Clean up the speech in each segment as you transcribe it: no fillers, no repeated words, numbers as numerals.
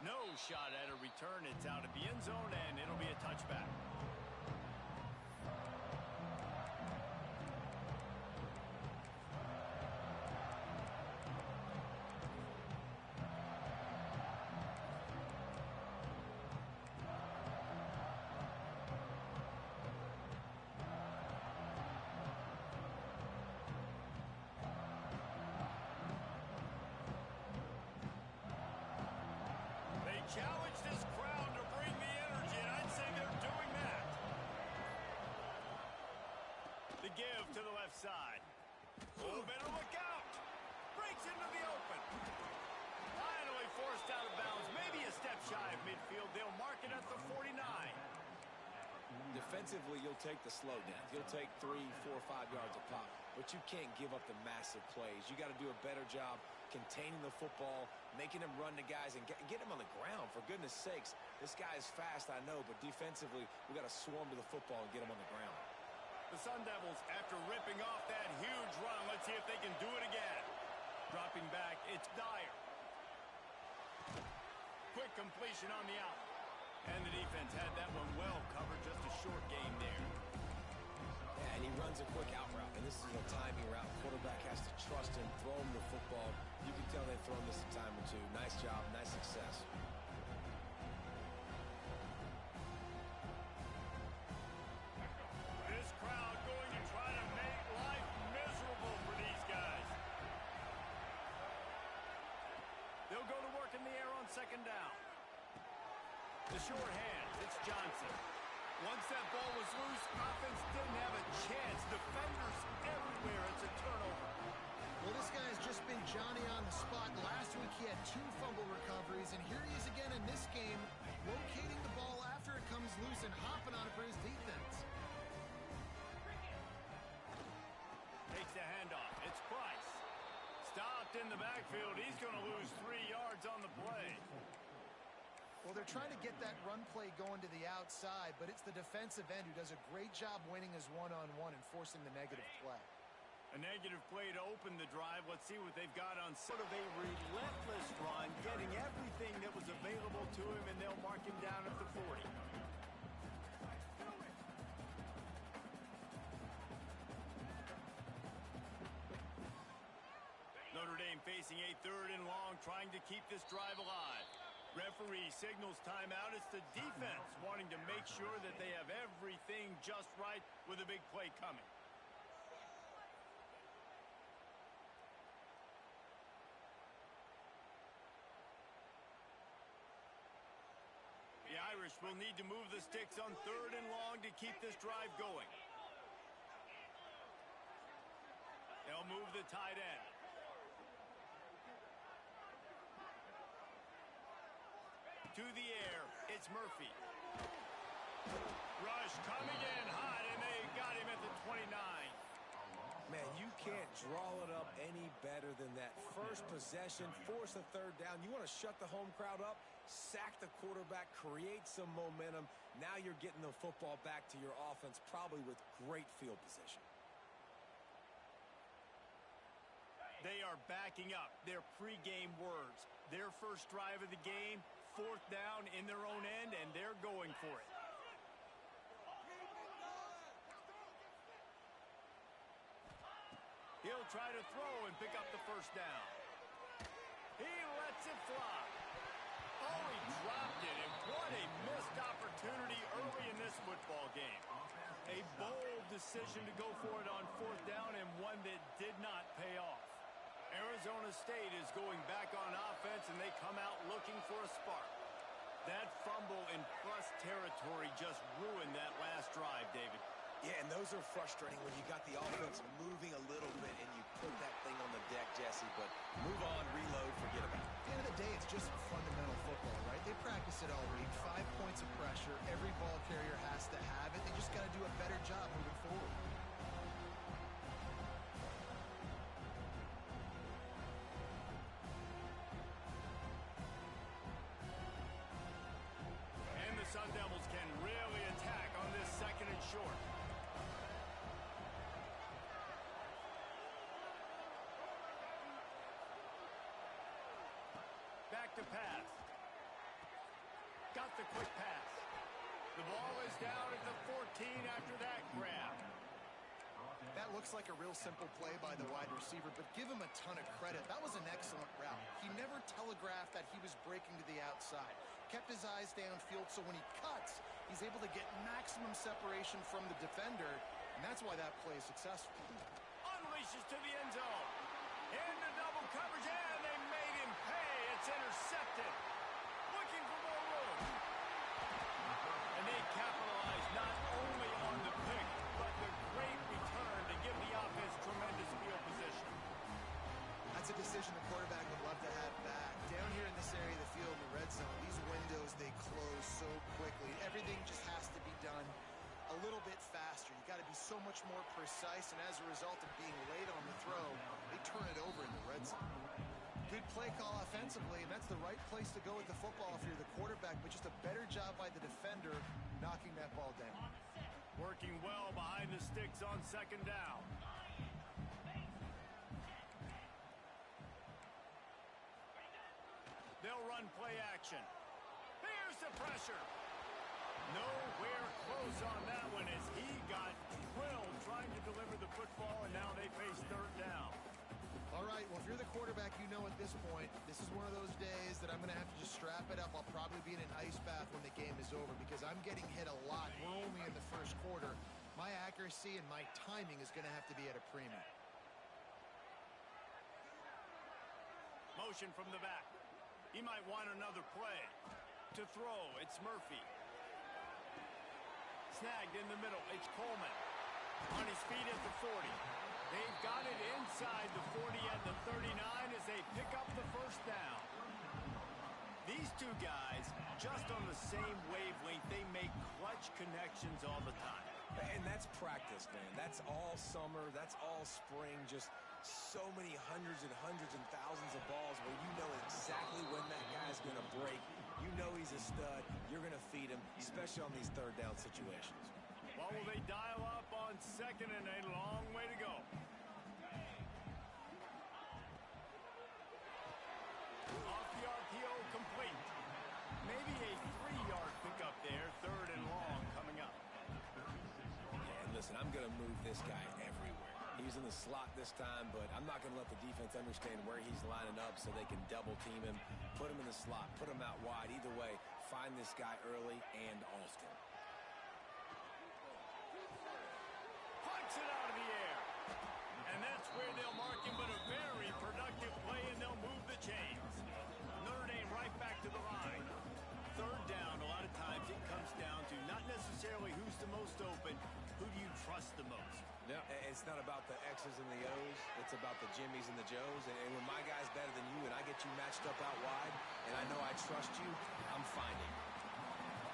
No shot at a return. It's out of the end zone, and it'll be a touchback. Challenge this crowd to bring the energy, and I'd say they're doing that. The give to the left side. Oh, better look out. Breaks into the open. Finally forced out of bounds. Maybe a step shy of midfield. They'll mark it at the 49. Defensively, you'll take the slow down. You'll take 3, 4, 5 yards a pop, but you can't give up the massive plays. You got to do a better job containing the football, making him run to guys, and get him on the ground. For goodness sakes, this guy is fast, I know, but defensively, we got to swarm to the football and get him on the ground. The Sun Devils, after ripping off that huge run, let's see if they can do it again. Dropping back, it's Dyer. Quick completion on the out. And the defense had that one well covered, just a short gain there. Yeah, and he runs a quick out route, and this is a timing route. Quarterback has to trust him, throw him the football. You can tell they've thrown this a time or two. Nice job, nice success. This crowd going to try to make life miserable for these guys. They'll go to work in the air on second down. The short hands, it's Johnson. Once that ball was loose, offense didn't have a chance. Defenders everywhere. It's a turnover. Well, this guy has just been Johnny on the spot. Last week he had 2 fumble recoveries, and here he is again in this game, locating the ball after it comes loose and hopping on it for his defense. Takes the handoff. It's Price. Stopped in the backfield. He's going to lose 3 yards on the play. Well, they're trying to get that run play going to the outside, but it's the defensive end who does a great job winning his one-on-one and forcing the negative play. A negative play to open the drive. Let's see what they've got on sort of a relentless run, getting everything that was available to him, and they'll mark him down at the 40. Notre Dame facing a 3rd and long, trying to keep this drive alive. Referee signals timeout. It's the defense wanting to make sure that they have everything just right with a big play coming. The Irish will need to move the sticks on 3rd and long to keep this drive going. They'll move the tight end. To the air, it's Murphy. Rush coming in hot, and they got him at the 29. Man, you can't draw it up any better than that. First possession, force a 3rd down. You want to shut the home crowd up, sack the quarterback, create some momentum. Now you're getting the football back to your offense, probably with great field position. They are backing up their pregame words. Their first drive of the game, 4th down in their own end, and they're going for it. He'll try to throw and pick up the 1st down. He lets it fly. Oh, he dropped it, and what a missed opportunity early in this football game. A bold decision to go for it on 4th down, and one that did not pay off. Arizona State is going back on offense, and they come out looking for a spark. That fumble in plus territory just ruined that last drive, David. Yeah, and those are frustrating when you got the offense moving a little bit and you put that thing on the deck, Jesse, but move on, reload, forget about it. At the end of the day, it's just fundamental football, right? They practice it all week. 5 points of pressure. Every ball carrier has to have it. They just got to do a better job moving forward. And the Sun Devils can really attack on this 2nd and short. Back to pass. just a quick pass. The ball is down at the 14 after that grab. That looks like a real simple play by the wide receiver, but give him a ton of credit. That was an excellent route. He never telegraphed that he was breaking to the outside. Kept his eyes downfield, so when he cuts, he's able to get maximum separation from the defender, and that's why that play is successful. Unleashes to the end zone. Into double coverage, and they made him pay. It's intercepted. Looking for more room. And they capitalized not only on the pick, but the great return to give the offense tremendous field position. That's a decision the quarterback would love to have back. Down here in this area of the field in the red zone, these windows, they close so quickly. Everything just has to be done a little bit faster. You got to be so much more precise, and as a result of being late on the throw, they turn it over in the red zone. Good play call offensively, and that's the right place to go with the football if you're the quarterback, but just a better job by the defender knocking that ball down. Working well behind the sticks on second down. They'll run play action. Here's the pressure. Nowhere close on that one as he got drilled trying to deliver the football, and now they face third down. All right, well, if you're the quarterback, you know at this point, this is one of those days that I'm going to have to just strap it up. I'll probably be in an ice bath when the game is over because I'm getting hit a lot. We're only in the first quarter. My accuracy and my timing is going to have to be at a premium. Motion from the back. He might want another play. To throw, it's Murphy. Snagged in the middle, it's Coleman. On his feet at the 40. They've got it inside the 40 at the 39 as they pick up the first down. These two guys, just on the same wavelength, they make clutch connections all the time. And that's practice, man. That's all summer. That's all spring. Just so many hundreds and thousands of balls where you know exactly when that guy's going to break. You know he's a stud. You're going to feed him, especially on these third down situations. Well, will they dial up on second and a long way to go? Off the RPO, complete. Maybe a 3-yard pickup there, third and long coming up. Yeah, and listen, I'm going to move this guy everywhere. He's in the slot this time, but I'm not going to let the defense understand where he's lining up so they can double team him, put him in the slot, put him out wide. Either way, find this guy early and often. Punts it out of the air. And that's where they'll mark him, but a very productive play, and they'll move the chains. Notre Dame right back to the line. Third down, a lot of times it comes down to not necessarily who's the most open, who do you trust the most? Yeah, it's not about the X's and the O's. It's about the Jimmies and the Joes. And when my guy's better than you and I get you matched up out wide and I know I trust you, I'm finding.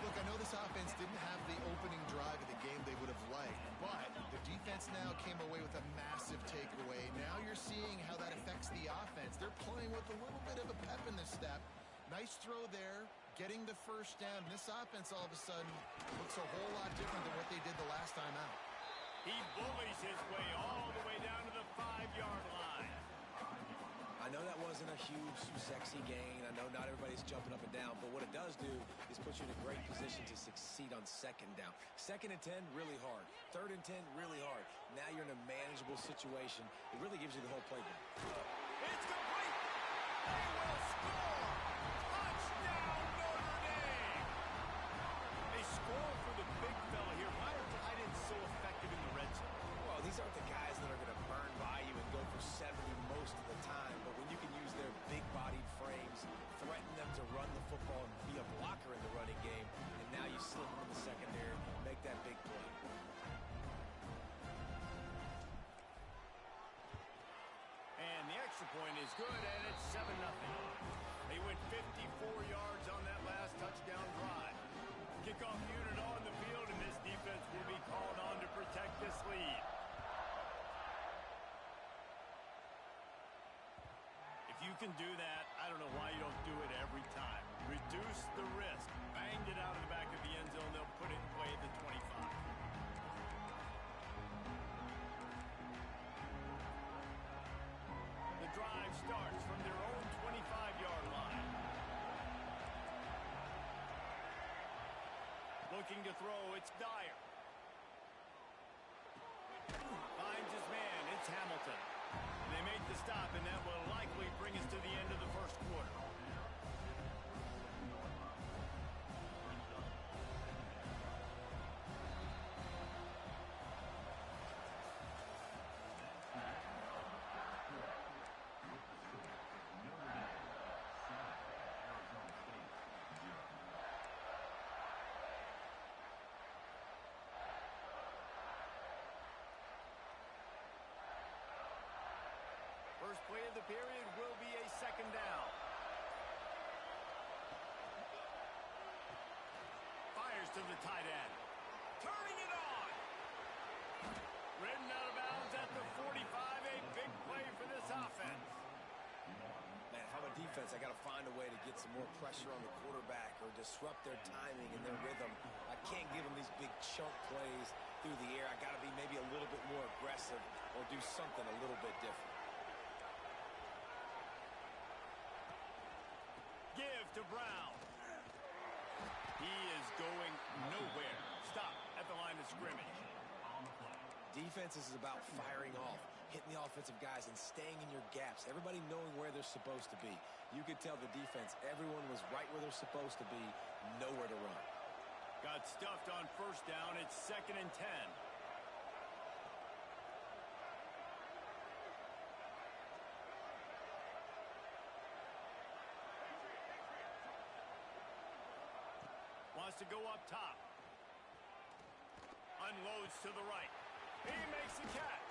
Look, I know this offense didn't have the opening drive of the game they would have liked, but the defense now came away with a massive takeaway. Now you're seeing how that affects the offense. They're playing with a little bit of a pep in the step. Nice throw there, getting the first down. This offense all of a sudden looks a whole lot different than what they did the last time out. He bullies his way all the way down to the 5-yard line. I know that wasn't a huge, sexy gain. I know not everybody's jumping up and down, but what it does do is put you in a great position to succeed on second down. Second and 10, really hard. Third and 10, really hard. Now you're in a manageable situation. It really gives you the whole playbook. It's complete. They will score. Touchdown, Notre Dame. A score for the big fella here. Why are tight ends so effective in the red zone? Well, these aren't the guys that are going to burn by you and go for 70 most of the time, but when you can use their big-bodied frames, threaten them to run the football and be a blocker in the running game, and now you slip them in the secondary, make that big play. And the extra point is good, and it's 7-0. They went 54 yards on that last touchdown drive. Kickoff unit on the field, and this defense will be called on to protect this lead. If you can do that, I don't know why you don't do it every time. Reduce the risk. Banged it out of the back of the end zone. They'll put it in play at the 25. The drive starts from their own 25-yard line. looking to throw. It's Dyer. Finds his man. It's Hamilton. They make the stop, and that will likely bring us to the end of the first quarter. First play of the period will be a second down. Fires to the tight end. Turning it on. Ridden out of bounds at the 45. A big play for this offense. Man, if I'm a defense, I got to find a way to get some more pressure on the quarterback or disrupt their timing and their rhythm. I can't give them these big chunk plays through the air. I got to be maybe a little bit more aggressive or do something a little bit different. Give to Brown. He is going nowhere. Stop at the line of scrimmage. Defense is about firing off, hitting the offensive guys, and staying in your gaps. Everybody knowing where they're supposed to be. You could tell the defense, everyone was right where they're supposed to be, nowhere to run. Got stuffed on first down. It's 2nd and 10. Wants to go up top. Unloads to the right. He makes the catch.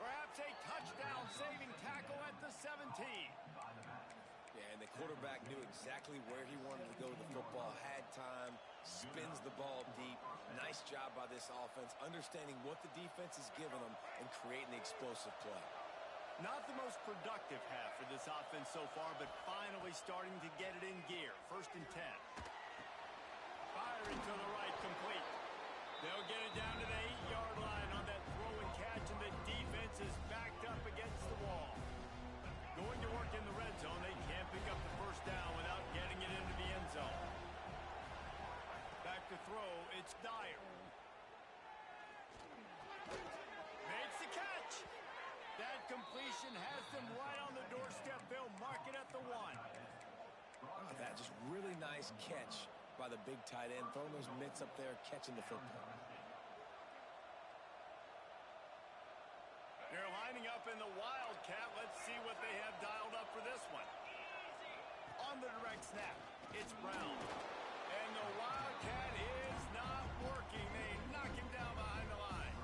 Perhaps a touchdown-saving tackle at the 17. Yeah, and the quarterback knew exactly where he wanted to go with the football, had time, spins the ball deep. Nice job by this offense, understanding what the defense is giving them and creating the explosive play. Not the most productive half for this offense so far, but finally starting to get it in gear. 1st and 10. Firing to the right, complete. They'll get it down to the 8-yard line on that throw and catch, and the defense is backed up against the wall. Going to work in the red zone. They can't pick up the first down without getting it into the end zone. Back to throw. It's Dyer. Makes the catch. That completion has them right on the doorstep. They'll mark it at the 1. Oh, that just really nice catch by the big tight end, throwing those mitts up there, catching the football. They're lining up in the Wildcat. Let's see what they have dialed up for this one. On the direct snap, it's Brown. And the Wildcat is not working. They knock him down behind the line.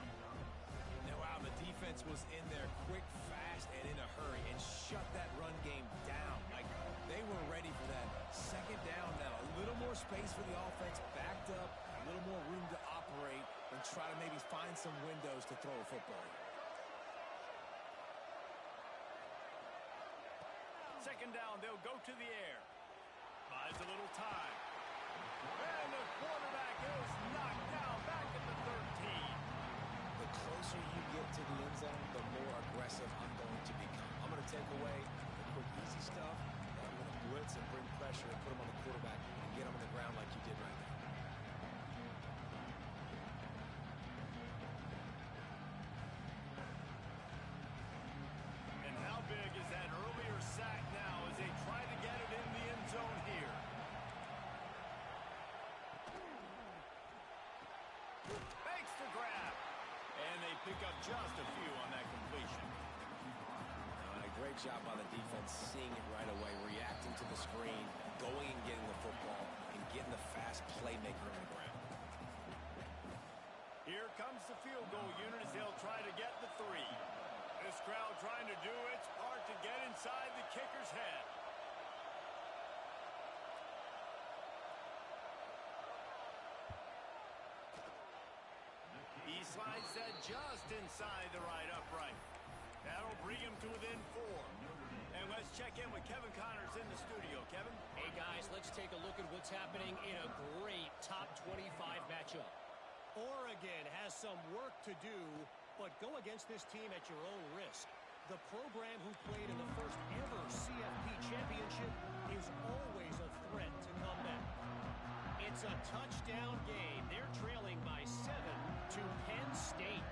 Now, wow, the defense was in there quick, fast, and in a hurry and shut that run game down. Like, they were ready for that. 2nd down now. A little more space for the offense, backed up, a little more room to operate and try to maybe find some windows to throw a football. 2nd down, they'll go to the air. Buys a little time. And the quarterback is knocked down back at the 13. The closer you get to the end zone, the more aggressive I'm going to become. I'm going to take away the quick, easy stuff. I'm going to blitz and bring pressure and put him on the quarterback and get him on the ground like you did right there. And how big is that earlier sack now as they try to get it in the end zone here? Makes the grab. And they pick up just a few on that completion. Great job by the defense, seeing it right away, reacting to the screen, going and getting the football, and getting the fast playmaker on the ground. Here comes the field goal unit as they'll try to get the 3. This crowd trying to do its part to get inside the kicker's head. He slides that just inside the right upright. That'll bring him to within 4. And let's check in with Kevin Connors in the studio. Kevin? Hey, guys, let's take a look at what's happening in a great top 25 matchup. Oregon has some work to do, but go against this team at your own risk. The program who played in the first ever CFP championship is always a threat to come back. It's It's a touchdown game. They're trailing by 7 to Penn State.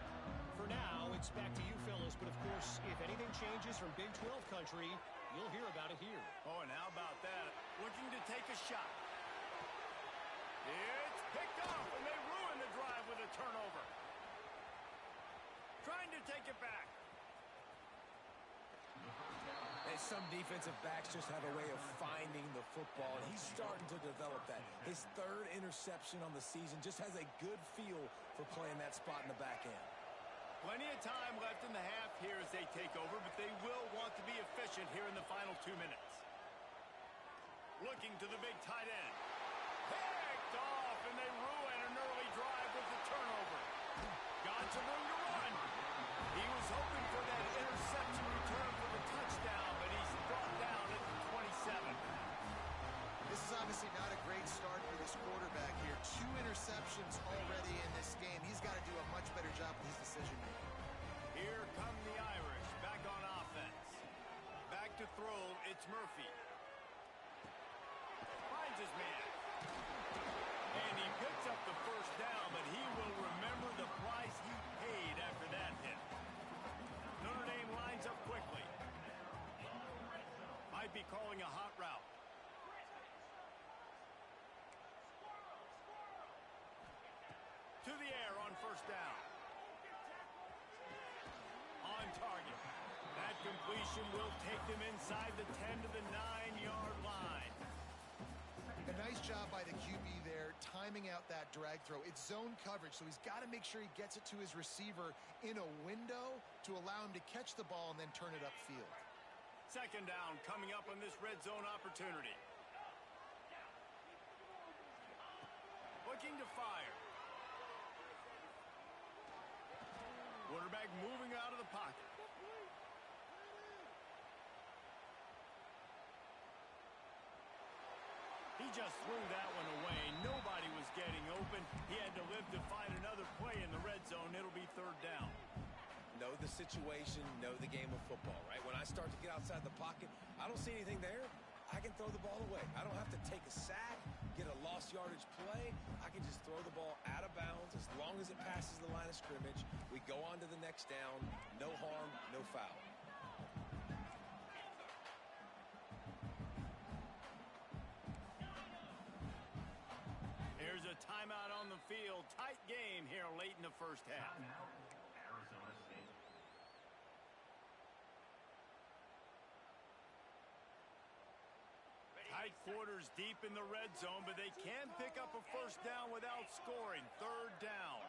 For now, it's back to you fellas, but of course, if anything changes from Big 12 country, you'll hear about it here. Oh, and how about that? Looking to take a shot. It's picked off, and they ruin the drive with a turnover. Trying to take it back. And some defensive backs just have a way of finding the football, and he's starting to develop that. His third interception on the season just has a good feel for playing that spot in the back end. Plenty of time left in the half here as they take over, but they will want to be efficient here in the final 2 minutes. Looking to the big tight end. Picked off, and they ruin an early drive with the turnover. Got some room to run. He was hoping for that interception return for the touchdown, but he's brought down at the 27. This is obviously not a great start for this quarterback here. 2 interceptions already in this game. He's got to do a much better job with his decision-making. Here come the Irish, back on offense. Back to throw, it's Murphy. Finds his man. And he picks up the first down, but he will remember the price he paid after that hit. Notre Dame lines up quickly. Might be calling a hot route. To the air on first down. On target. That completion will take them inside the 10 to the 9-yard line. A nice job by the QB there, timing out that drag throw. It's zone coverage, so he's got to make sure he gets it to his receiver in a window to allow him to catch the ball and then turn it upfield. Second down coming up on this red zone opportunity. Looking to fire. Quarterback moving out of the pocket. He just threw that one away. Nobody was getting open. He had to live to find another play in the red zone. It'll be third down. Know the situation, know the game of football, right? When I start to get outside the pocket, I don't see anything there. I can throw the ball away. I don't have to take a sack, get a lost yardage play. I can just throw the ball out of bounds as long as it passes the line of scrimmage. We go on to the next down. No harm, no foul. Here's a timeout on the field. Tight game here late in the first half. Tight quarters deep in the red zone, but they can pick up a first down without scoring. Third down.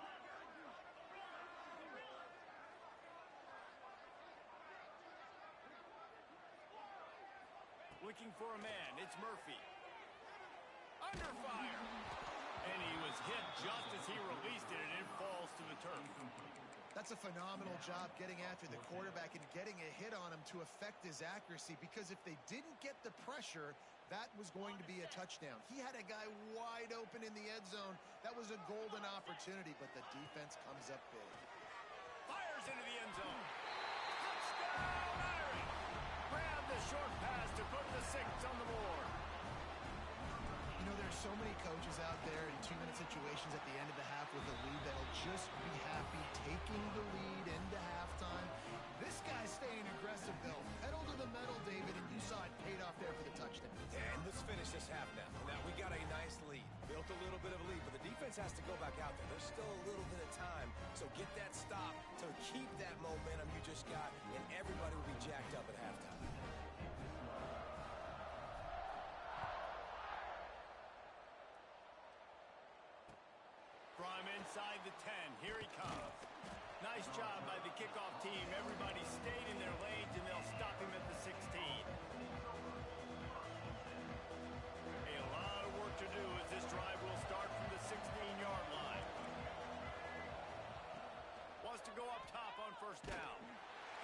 Looking for a man. It's Murphy. Under fire. And he was hit just as he released it, and it falls to the turf. That's a phenomenal job getting after the quarterback and getting a hit on him to affect his accuracy, because if they didn't get the pressure, that was going to be a touchdown. He had a guy wide open in the end zone. That was a golden opportunity, but the defense comes up big. Fires into the end zone. Touchdown, Irish! Grab the short pass to put the 6 on the board. You know, there's so many coaches out there in 2-minute situations at the end of the half with a lead that'll just be happy taking the lead into halftime. This guy's staying aggressive, though. Pedal to the metal, David, and you saw it paid off there for the touchdown. And let's finish this half now. Now, we got a nice lead. Built a little bit of a lead, but the defense has to go back out there. There's still a little bit of time. So get that stop to keep that momentum you just got, and everybody will be jacked up at halftime. From inside the 10, here he comes. Nice job by the kickoff team. Everybody stayed in their lanes, and they'll stop him at the 16. A lot of work to do as this drive will start from the 16-yard line. Wants to go up top on first down.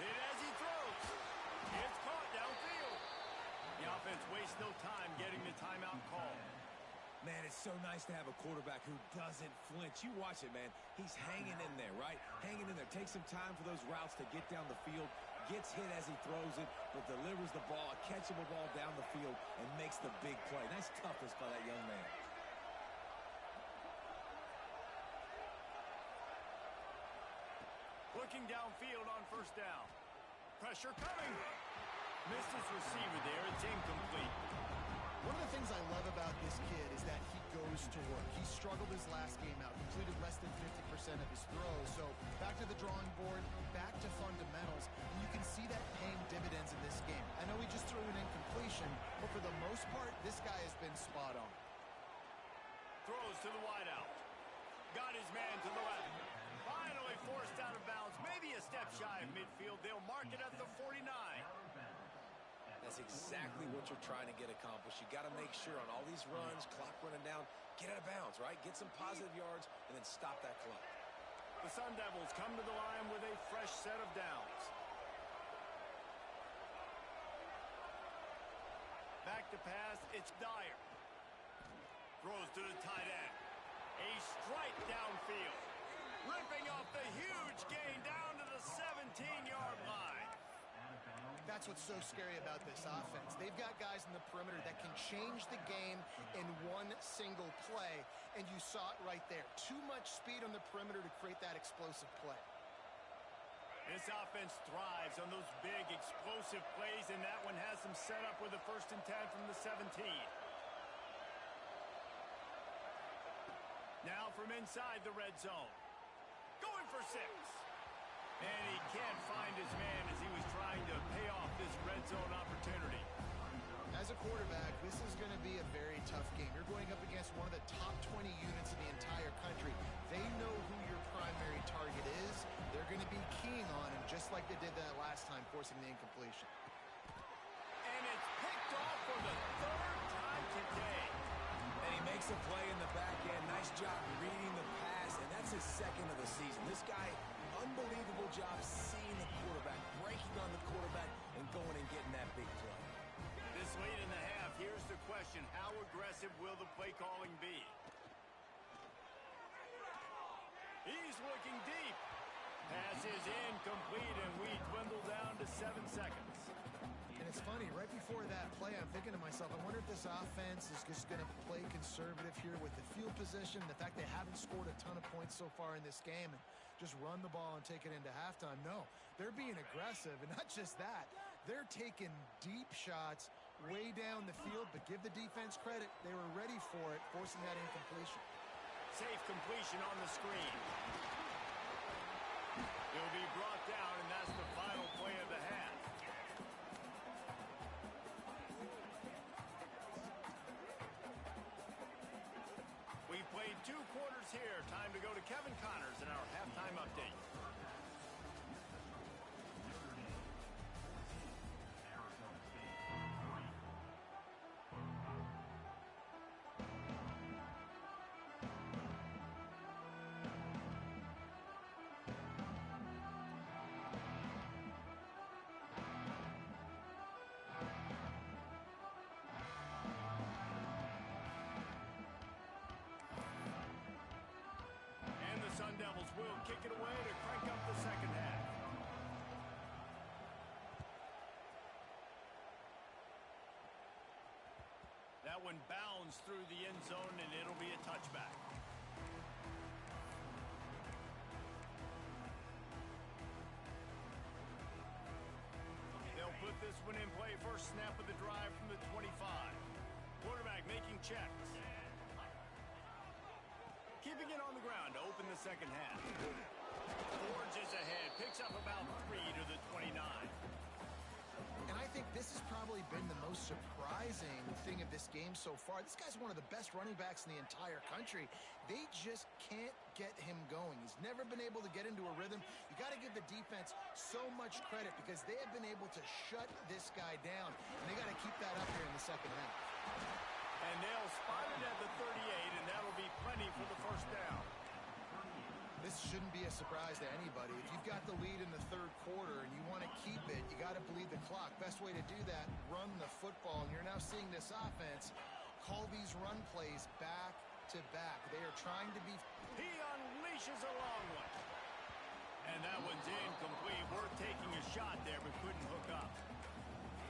Hit as he throws. It's caught downfield. The offense wastes no time getting the timeout call. Man, it's so nice to have a quarterback who doesn't flinch. You watch it, man. He's hanging in there, right? Hanging in there. Takes some time for those routes to get down the field. Gets hit as he throws it, but delivers the ball, a catchable ball down the field, and makes the big play. Nice toughness by that young man. first down. Pressure coming. Missed his receiver there. It's incomplete. One of the things I love about this kid is that he goes to work. He struggled his last game out, completed less than 50% of his throws. So back to the drawing board, back to fundamentals, and you can see that paying dividends in this game. I know he just threw an incompletion, but for the most part, this guy has been spot on. Throws to the wideout. Got his man to the left. Finally forced out of bounds. Maybe a step shy of midfield. They'll mark it at the 49. That's exactly what you're trying to get accomplished. You got to make sure on all these runs, clock running down, get out of bounds, right? Get some positive yards and then stop that clock. The Sun Devils come to the line with a fresh set of downs. Back to pass, it's Dyer. Throws to the tight end. A strike downfield. Ripping off the huge gain down to the 17-yard line. That's what's so scary about this offense. They've got guys in the perimeter that can change the game in one single play, and you saw it right there. Too much speed on the perimeter to create that explosive play. This offense thrives on those big, explosive plays, and that one has them set up with a 1st and 10 from the 17. Now from inside the red zone. Going for 6. And he can't find his man as he was trying to pay off this red zone opportunity. As a quarterback, this is going to be a very tough game. You're going up against one of the top 20 units in the entire country. They know who your primary target is. They're going to be keying on him, just like they did that last time, forcing the incompletion. And it's picked off for the 3rd time today. And he makes a play in the back end. Nice job reading the pass, and that's his 2nd of the season. This guy, unbelievable job seeing the quarterback, breaking on the quarterback, and going and getting that big play. This late in the half, here's the question. How aggressive will the play calling be? He's looking deep. Pass is incomplete, and we dwindle down to 7 seconds. And it's funny, right before that play, I'm thinking to myself, I wonder if this offense is just going to play conservative here with the field position, the fact they haven't scored a ton of points so far in this game, and just run the ball and take it into halftime. No, they're being aggressive, and not just that. They're taking deep shots way down the field, but give the defense credit. They were ready for it, forcing that incompletion. Safe completion on the screen. It'll be brought down, and that's the final play of the half. We've played 2 quarters here. Time to go to Kevin Connors in our halftime update. Sun Devils will kick it away to crank up the second half. That one bounds through the end zone, and it'll be a touchback. They'll put this one in play. First snap of the drive from the 25. Quarterback making checks. Keeping it on the ground to open the second half. Forges ahead. Picks up about 3 to the 29. And I think this has probably been the most surprising thing of this game so far. This guy's one of the best running backs in the entire country. They just can't get him going. He's never been able to get into a rhythm. You got to give the defense so much credit because they have been able to shut this guy down. And they got to keep that up here in the second half. And they'll spot it at the 38, and that'll be plenty for the first down. This shouldn't be a surprise to anybody. If you've got the lead in the 3rd quarter and you want to keep it, you got to bleed the clock. Best way to do that, run the football. And you're now seeing this offense call these run plays back to back. They are trying to be... He unleashes a long one. And that one's incomplete. We're taking a shot there, but couldn't hook up.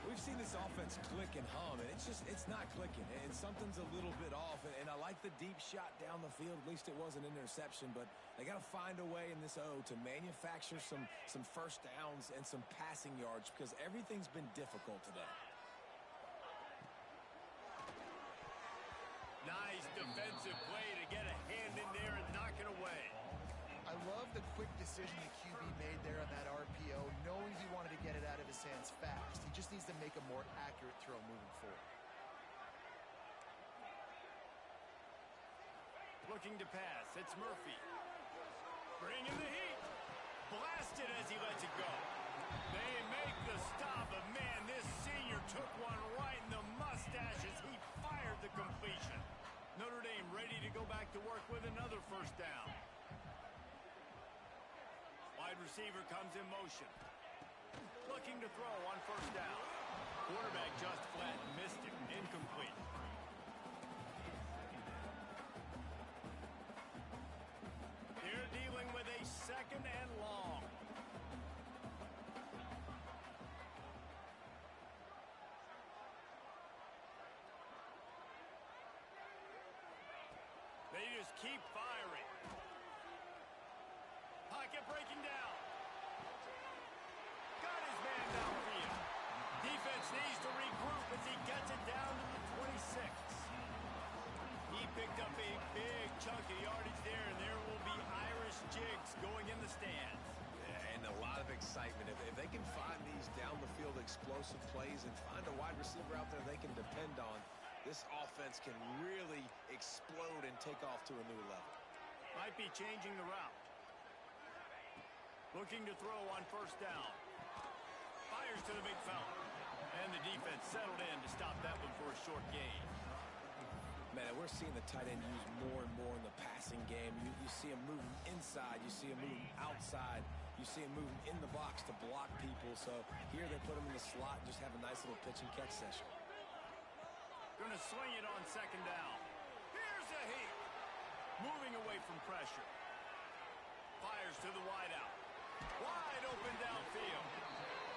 We've seen this offense click and hum, and it's not clicking, and something's a little bit off. And I like the deep shot down the field. At least it wasn't an interception, but they got to find a way in this O to manufacture some first downs and some passing yards because everything's been difficult today. Nice defensive play to get a hand in there and knock it away. I love the quick decision the QB made there on that RPO, knowing he wanted to get it out of his hands fast. He just needs to make a more accurate throw moving forward. Looking to pass, it's Murphy. Bringing the heat. Blasted as he lets it go. They make the stop, but man, this senior took one right in the mustache as he fired the completion. Notre Dame ready to go back to work with another first down. Wide receiver comes in motion. Looking to throw on first down. Quarterback just flat, missed it, incomplete. They're dealing with a second and long. They just keep firing. Pocket breaking down. Got his man downfield. Defense needs to regroup as he gets it down to the 26. He picked up a big chunk of yardage there, and there will be Irish jigs going in the stands. Yeah, and a lot of excitement. If they can find these down-the-field explosive plays and find a wide receiver out there they can depend on, this offense can really explode and take off to a new level. Might be changing the route. Looking to throw on first down. Fires to the big fella. And the defense settled in to stop that one for a short gain. Man, we're seeing the tight end used more and more in the passing game. You see him moving inside. You see him moving outside. You see him moving in the box to block people. So here they put him in the slot and just have a nice little pitch and catch session. Gonna swing it on second down. Here's a heat. Moving away from pressure. Fires to the wideout. Wide open downfield.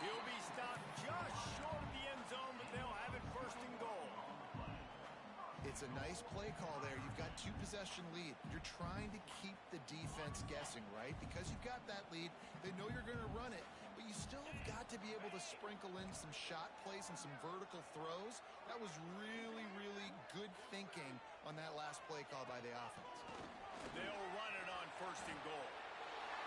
He'll be stopped just short of the end zone, but they'll have it first and goal. It's a nice play call there. You've got 2-possession lead. You're trying to keep the defense guessing, right? Because you've got that lead, they know you're going to run it, but you still have got to be able to sprinkle in some shot plays and some vertical throws. That was really, really good thinking on that last play call by the offense. They'll run it on first and goal.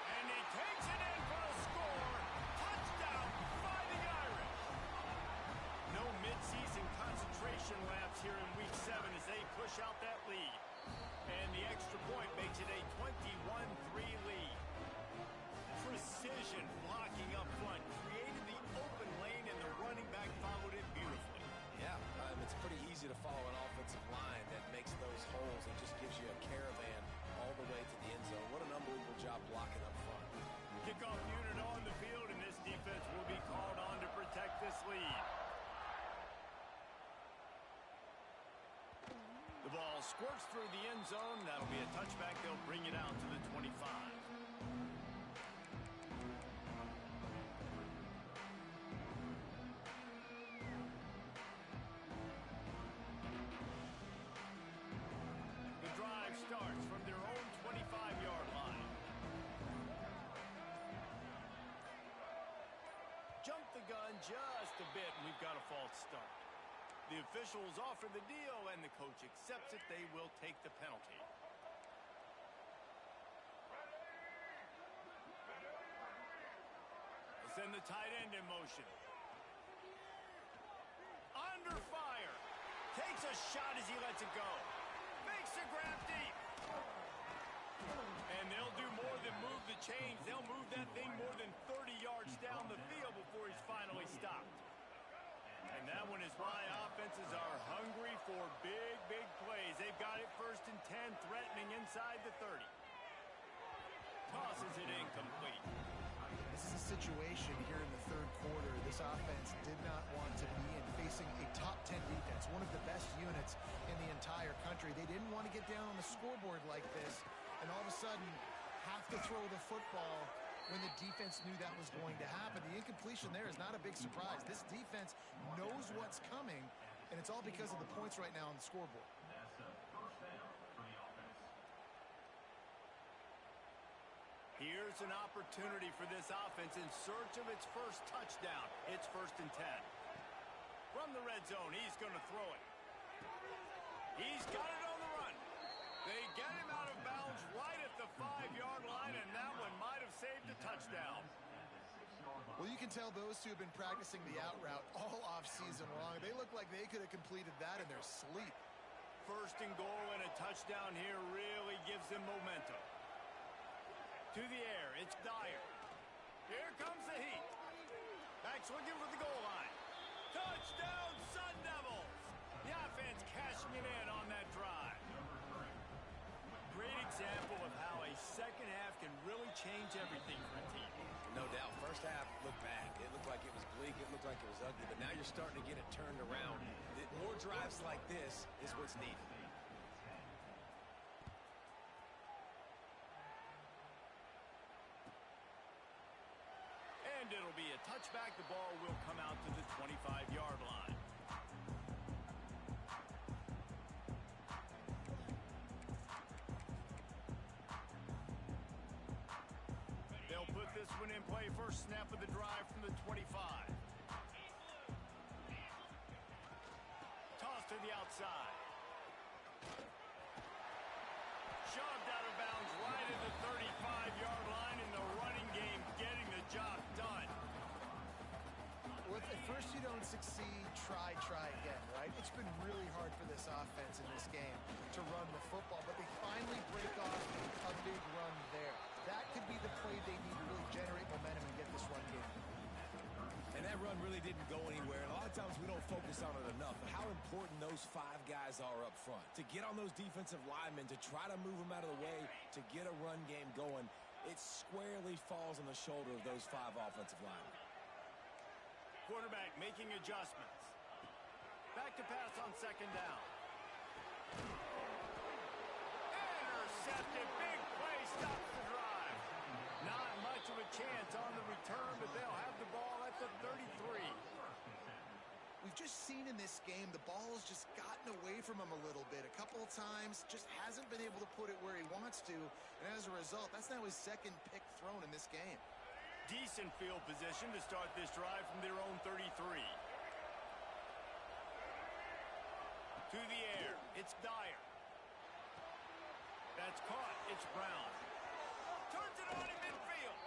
And he takes it in for a score. Touchdown, Fighting Irish. No midseason concentration laps here in Week 7 as they push out that lead. And the extra point makes it a 21-3 lead. Precision blocking up front created the open lane, and the running back followed it beautifully. Yeah, it's pretty easy to follow an offensive line that makes those holes and just gives you a caravan all the way to the end zone. What an unbelievable job blocking up front. Kickoff unit on the field, and this defense will be called on to protect this lead. The ball squirts through the end zone. That'll be a touchback. They'll bring it out to the 25. The drive starts from their own 25-yard line. Jump the gun just a bit, and we've got a false start. The officials offer the deal, and the coach accepts it. They will take the penalty. They'll send the tight end in motion. Under fire. Takes a shot as he lets it go. Makes a grab deep. And they'll do more than move the chains. They'll move that thing more than 30 yards down the field before he's finally stopped. And that one is why offenses are hungry for big, big plays. They've got it first and 10, threatening inside the 30. Tosses it incomplete. This is a situation here in the third quarter this offense did not want to be in, facing a top 10 defense, one of the best units in the entire country. They didn't want to get down on the scoreboard like this and all of a sudden have to throw the football when the defense knew that was going to happen. The incompletion there is not a big surprise. This defense knows what's coming, and it's all because of the points right now on the scoreboard. Here's an opportunity for this offense in search of its first touchdown. It's 1st and 10. From the red zone, he's going to throw it. He's got it on the run. They get him out of bounds right at the 5-yard line, and that one might have saved a touchdown. Well, you can tell those two have been practicing the out route all off-season long. They look like they could have completed that in their sleep. 1st and goal, and a touchdown here really gives them momentum. To the air, it's Dyer. Here comes the heat. Backs looking for the goal line. Touchdown, Sun Devils! The offense cashing it in on that drive. Great example of how a second half can really change everything for a team. No doubt. First half looked bad. It looked like it was bleak. It looked like it was ugly. But now you're starting to get it turned around. More drives like this is what's needed. And it'll be a touchback. The ball will come out to the 25-yard line. They'll put this one in play. First snap of the drive from the 25. Toss to the outside. Shoved out of bounds right at the 35-yard line, in the running game getting the job done. Well, if at first you don't succeed, try again, right? It's been really hard for this offense in this game to run the football, but they finally break off a big run there. That could be the play they need to really generate momentum and get this run game. And that run really didn't go anywhere. And a lot of times we don't focus on it enough. But how important those 5 guys are up front. To get on those defensive linemen, to try to move them out of the way, to get a run game going, it squarely falls on the shoulder of those 5 offensive linemen. Quarterback making adjustments. Back to pass on 2nd down. Intercepted. Big play stops the drive. Not much of a chance on the return, but they'll have the ball at the 33. We've just seen in this game the ball has just gotten away from him a little bit. A couple of times, just hasn't been able to put it where he wants to. And as a result, that's now his 2nd pick thrown in this game. Decent field position to start this drive from their own 33. To the air, it's Dyer. That's caught, it's Brown. Turns it on in midfield.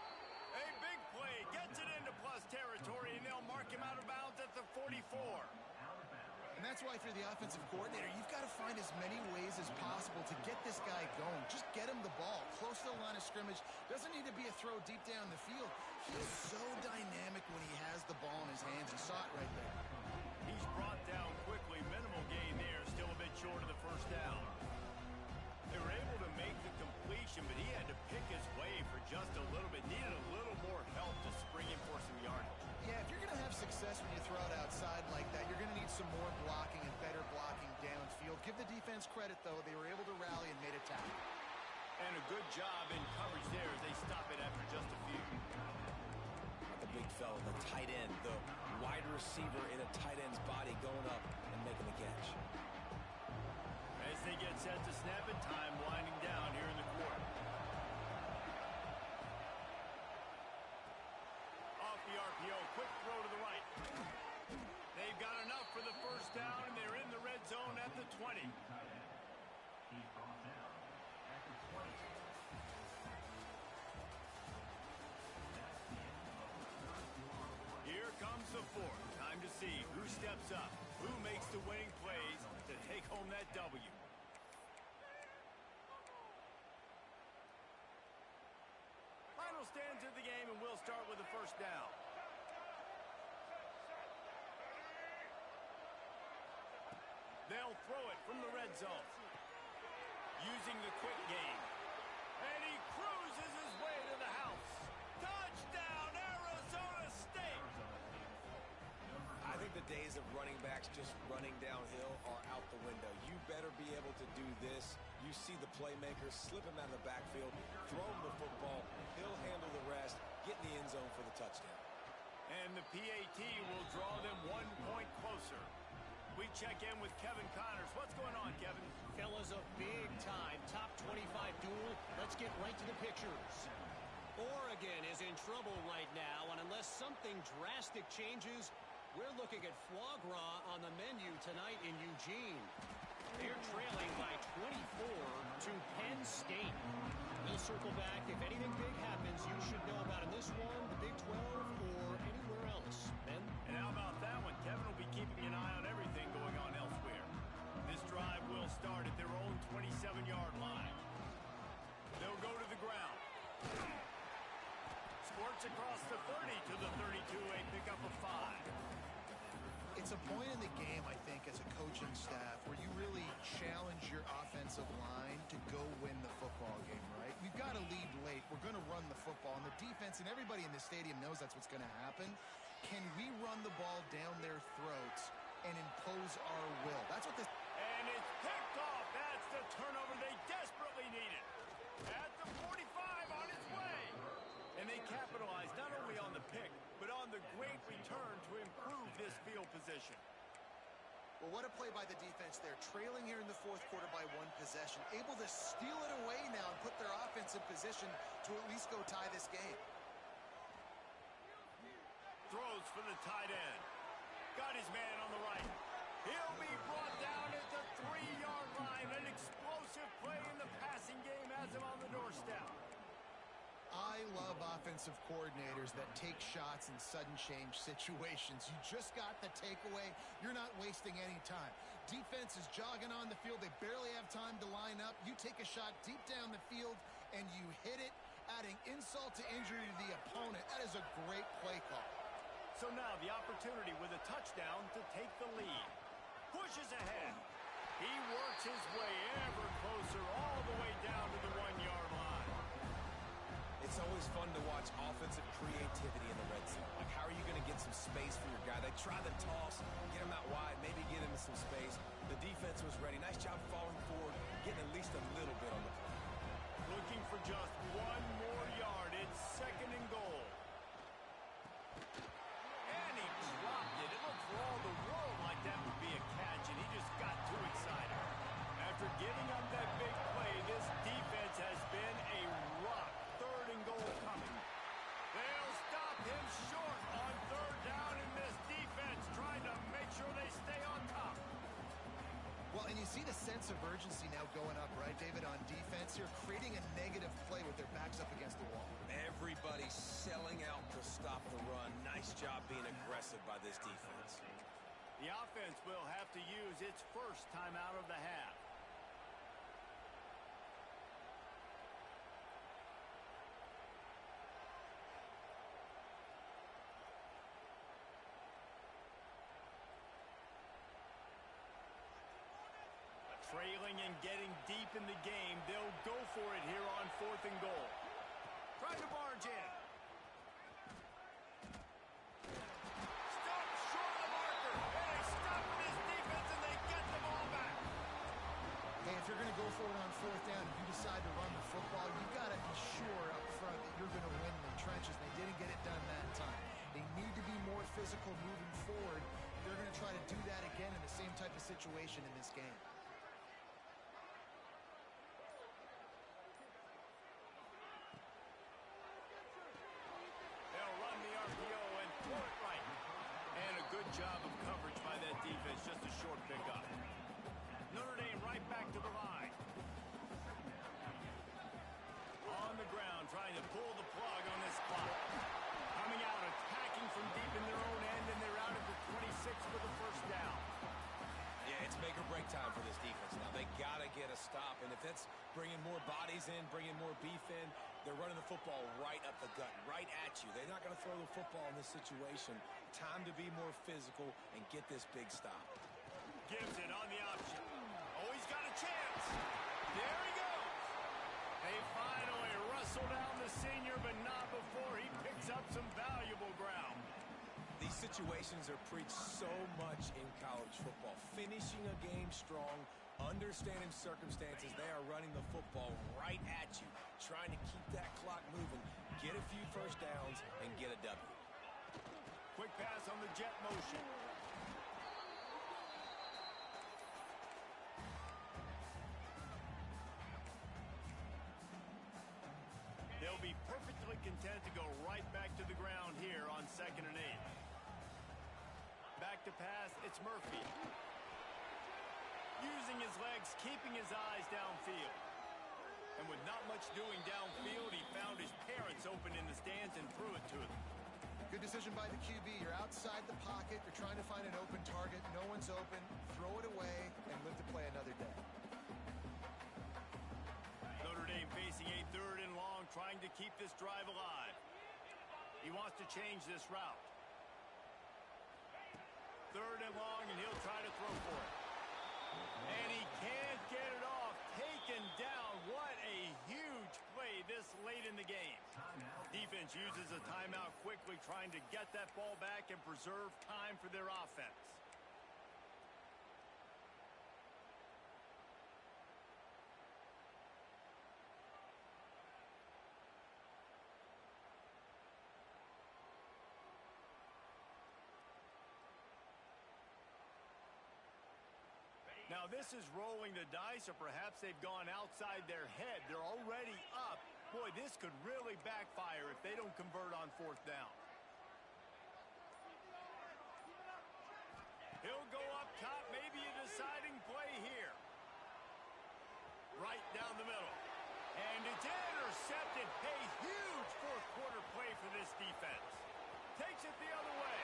A big play, gets it into plus territory, and they'll mark him out of bounds at the 44. And that's why if you're the offensive coordinator, you've got to find as many ways as possible to get this guy going. Just get him the ball close to the line of scrimmage. Doesn't need to be a throw deep down the field. He's so dynamic when he has the ball in his hands. You saw it right there. He's brought down quickly. Minimal gain there. Still a bit short of the 1st down. They were able to make the completion, but he had to pick his way for just a little bit. Needed a little more help to spring in for some yardage. Yeah, if you're going to have success when you throw it outside like that, you're going to need some more blocking and better blocking downfield. Give the defense credit, though. They were able to rally and made a tackle. And a good job in coverage there as they stop it after just a few. The big fella, the tight end, the wide receiver in a tight end's body going up and making the catch. As they get set to snap it, time winding down here in the quarter. Off the RPO, quick throw to the right. They've got enough for the 1st down, and they're in the red zone at the 20. Here comes the 4th. Time to see who steps up, who makes the winning plays to take home that W. Final stands of the game, and we'll start with the 1st down. They'll throw it from the red zone. Using the quick game. And he cruises his way to the house. Touchdown, Arizona State! I think the days of running backs just running downhill are out the window. You better be able to do this, you see the playmaker slip him out of the backfield, throw him the football, he'll handle the rest, get in the end zone for the touchdown. And the PAT will draw them 1 point closer. We check in with Kevin Connors. What's going on, Kevin? Fellas, a big-time top 25 duel. Let's get right to the pictures. Oregon is in trouble right now, and unless something drastic changes, we're looking at foie gras on the menu tonight in Eugene. They're trailing by 24 to Penn State. We'll circle back. If anything big happens, you should know about in this one, the Big 12, or anywhere else. Ben? And how about that one? Kevin will be keeping an eye on everything going on elsewhere. This drive will start at their own 27-yard line. They'll go to the ground. Squirts across the 30 to the 32, a pickup of 5. It's a point in the game, I think, as a coaching staff where you really challenge your offensive line to go win the football game, right? We've got to lead late. We're going to run the football. And the defense and everybody in the stadium knows that's what's going to happen. Can we run the ball down their throats and impose our will? That's what this... And it's picked off. That's the turnover they desperately needed. At the 45 on its way. And they capitalized not only on the pick, but on the great return to improve this field position. Well, what a play by the defense there. Trailing here in the fourth quarter by 1 possession. Able to steal it away now and put their offense in position to at least go tie this game. Throws for the tight end. Got his man on the right. He'll be brought down at the 3-yard line. An explosive play in the passing game has him on the doorstep. I love offensive coordinators that take shots in sudden change situations. You just got the takeaway. You're not wasting any time. Defense is jogging on the field. They barely have time to line up. You take a shot deep down the field, and you hit it, adding insult to injury to the opponent. That is a great play call. So now the opportunity with a touchdown to take the lead. Pushes ahead. He works his way ever closer all the way down to the 1-yard line. It's always fun to watch offensive creativity in the red zone. Like, how are you going to get some space for your guy? They try the toss, get him out wide, maybe get into some space. The defense was ready. Nice job falling forward, getting at least a little bit on the play. Looking for just 1 more yard. It's 2nd and goal. And he dropped it. It looked for all the world like that would be a catch, and he just got too excited. After giving up that big play, this defense has been a rock. 3rd and goal coming. They'll stop him short on 3rd down, and this defense trying to make sure they stay on top. Well, and you see the sense of urgency now going up, right, David, on defense here, creating a negative play with their backs up against the wall. Everybody selling out to stop the run. Nice job being aggressive by this defense. The offense will have to use its first timeout of the half. Trailing and getting deep in the game. They'll go for it here on 4th and goal. Trying to barge in. Stop short of the marker. And they stop with his defense and they get the ball back. Hey, if you're going to go for it on 4th down, if you decide to run the football, you've got to be sure up front that you're going to win in the trenches. They didn't get it done that time. They need to be more physical moving forward. They're going to try to do that again in the same type of situation in this game. Job of coverage by that defense, just a short pickup. Notre Dame right back to the line. On the ground, trying to pull the plug on this clock. Coming out, attacking from deep in their own end, and they're out at the 26 for the 1st down. Yeah, it's make or break time for this defense now. They got to get a stop, and if it's bringing more bodies in, bringing more beef in, they're running the football right up the gut, right at you. They're not going to throw the football in this situation. Time to be more physical and get this big stop. Gibson on the option. Oh, he's got a chance. There he goes. They finally wrestle down the senior, but not before he picks up some valuable ground. These situations are preached so much in college football. Finishing a game strong, Understanding circumstances, they are running the football right at you, trying to keep that clock moving, get a few first downs, and get a W. Quick pass on the jet motion. They'll be perfectly content to go right back to the ground here on 2nd and 8. Back to pass, it's Murphy. Using his legs, keeping his eyes downfield. And with not much doing downfield, he found his parents open in the stands and threw it to them. Good decision by the QB. You're outside the pocket. You're trying to find an open target. No one's open. Throw it away and live to play another day. Notre Dame facing a 3rd and long, trying to keep this drive alive. He wants to change this route. 3rd and long, and he'll try to throw for it. And he can't get it off. Taken down. What a huge play this late in the game. Defense uses a timeout quickly, trying to get that ball back and preserve time for their offense. Now this is rolling the dice, or perhaps they've gone outside their head. They're already up. Boy, this could really backfire if they don't convert on 4th down. He'll go up top, maybe a deciding play here. Right down the middle. And it's intercepted. A huge 4th quarter play for this defense. Takes it the other way.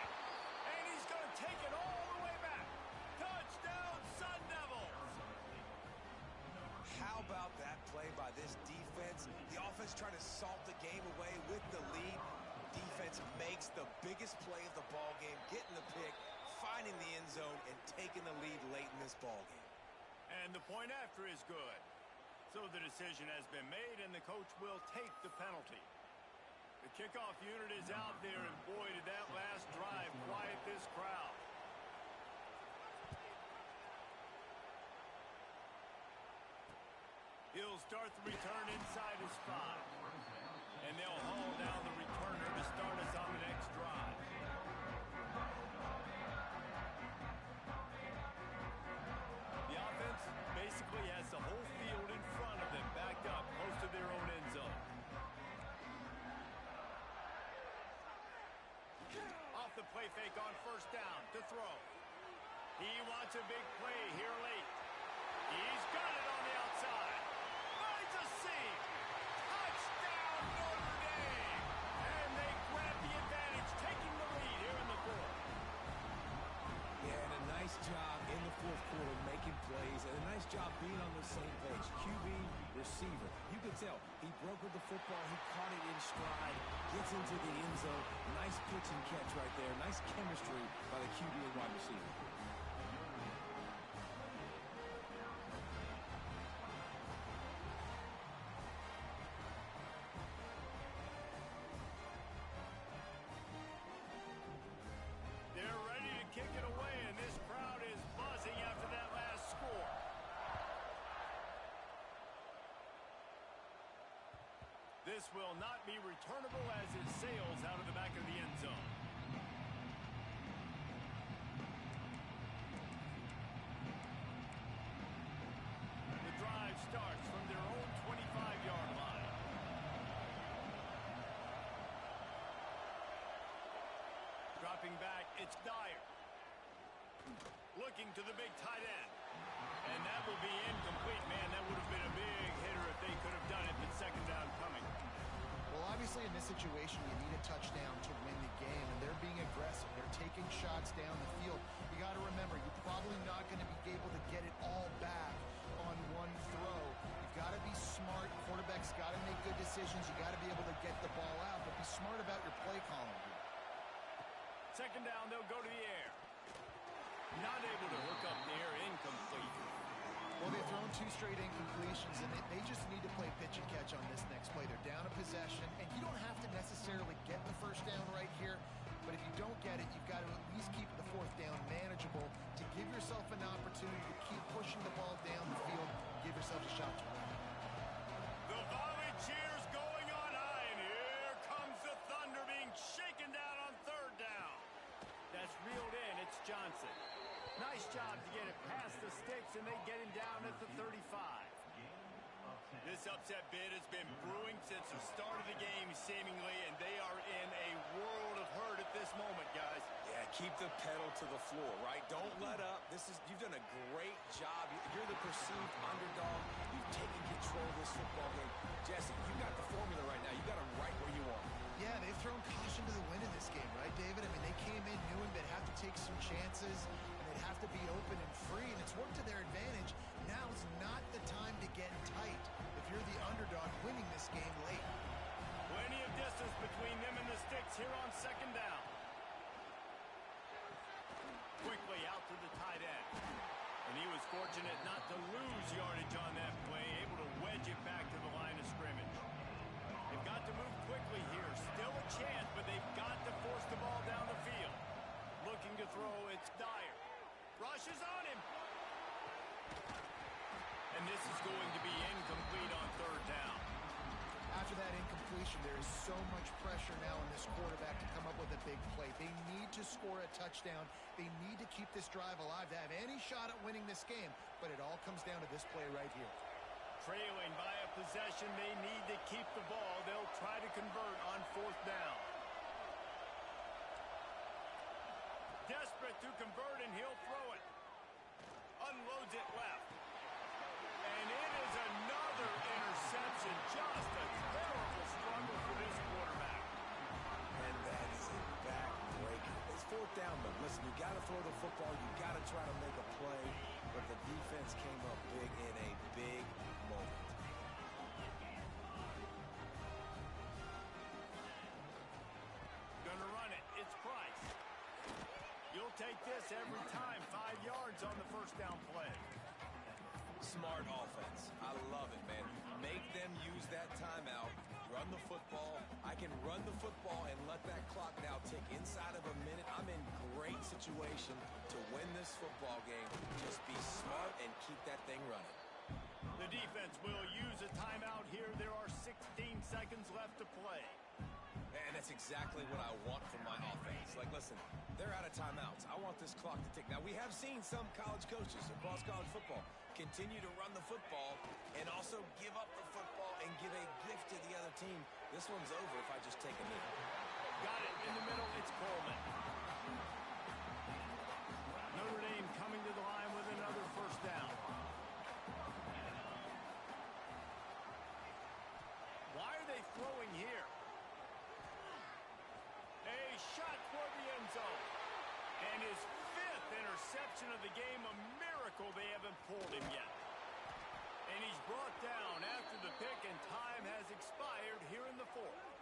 And he's going to take it all the way back. Touchdown, Sun Devils! How about that play by this defense? The offense trying to salt the game away with the lead. Defense makes the biggest play of the ball game, getting the pick, finding the end zone, and taking the lead late in this ball game. And the point after is good. So the decision has been made, and the coach will take the penalty. The kickoff unit is out there, and boy, did that last drive quiet this crowd. He'll start the return inside his 5. And they'll haul down the returner to start us on the next drive. The offense basically has the whole field in front of them, backed up close to their own end zone. Off the play fake on 1st down to throw. He wants a big play here late. He's got it on the outside. Finds a seam. Touchdown, Notre Dame. And they grab the advantage, taking the lead here in the 4th. Yeah, and a nice job in the 4th quarter making plays, and a nice job being on the same page. QB, receiver. You can tell he broke with the football. He caught it in stride, gets into the end zone. Nice pitch and catch right there. Nice chemistry by the QB and wide receiver. They're ready to kick it away, and this crowd is buzzing after that last score. This will not be returnable as it sails out of the back of the end zone. The drive starts from their own 25-yard line. Dropping back, it's Dyer. Looking to the big tight end. And that will be incomplete. Man, that would have been a big hitter if they could have done it, but 2nd down coming. Well, obviously in this situation, you need a touchdown to win the game, and they're being aggressive. They're taking shots down the field. You got to remember, you're probably not going to be able to get it all back on one throw. You've got to be smart. Quarterback's got to make good decisions. You got to be able to get the ball out, but be smart about your play calling here. 2nd down, they'll go to the air. Not able to hook up there, incomplete. Well, they've thrown 2 straight incompletions, and they just need to play pitch and catch on this next play. They're down a possession, and you don't have to necessarily get the 1st down right here, but if you don't get it, you've got to at least keep the 4th down manageable to give yourself an opportunity to keep pushing the ball down the Johnson. Nice job to get it past the sticks, and they get him down at the 35. This upset bid has been brewing since the start of the game, seemingly, and they are in a world of hurt at this moment, guys. Yeah, keep the pedal to the floor, right? Don't let up. You've done a great job. You're the perceived underdog. You've taken control of this football game. Jesse, you got the formula right now. You got them right where you want. Yeah, they've thrown caution to the wind in this game, right, David? I mean, they came in knowing they'd have to take some chances, and they'd have to be open and free, and it's worked to their advantage. Now's not the time to get tight if you're the underdog winning this game late. Plenty of distance between them and the sticks here on second down. Quickly out to the tight end. And he was fortunate not to lose yardage on that play, able to wedge it back to the line of scrimmage. They've got to move quickly here. Still a chance, but they've got to force the ball down the field. Looking to throw, it's Dyer. Rushes on him. And this is going to be incomplete on third down. After that incompletion, there is so much pressure now on this quarterback to come up with a big play. They need to score a touchdown. They need to keep this drive alive to have any shot at winning this game. But it all comes down to this play right here. Trailing by a possession, they need to keep the ball. They'll try to convert on fourth down. Desperate to convert, and he'll throw it. Unloads it left. And it is another interception. Just a terrible struggle for this quarterback. And that is a back-breaker. It's fourth down, but listen, you got to throw the football. You got to try to make a play. But the defense came up big in a big moment. Gonna run it. It's Price. You'll take this every time. 5 yards on the first down play. Smart offense. I love it, man. Make them use that timeout. Run the football. I can run the football and let that clock now tick inside of a minute. I'm in great situation to win this football game. Just be smart and keep that thing running. The defense will use a timeout here. There are 16 seconds left to play. And that's exactly what I want from my offense. Like, listen, they're out of timeouts. I want this clock to tick. Now, we have seen some college coaches across college football continue to run the football and also give up the football and give a gift to the other team. This one's over if I just take a knee. Got it in the middle. It's Coleman. Notre Dame coming to the line with another first down. Why are they throwing here? A shot for the end zone. And his 5th interception of the game, a miracle they haven't pulled him yet. And he's brought down after the pick, and time has expired here in the 4th.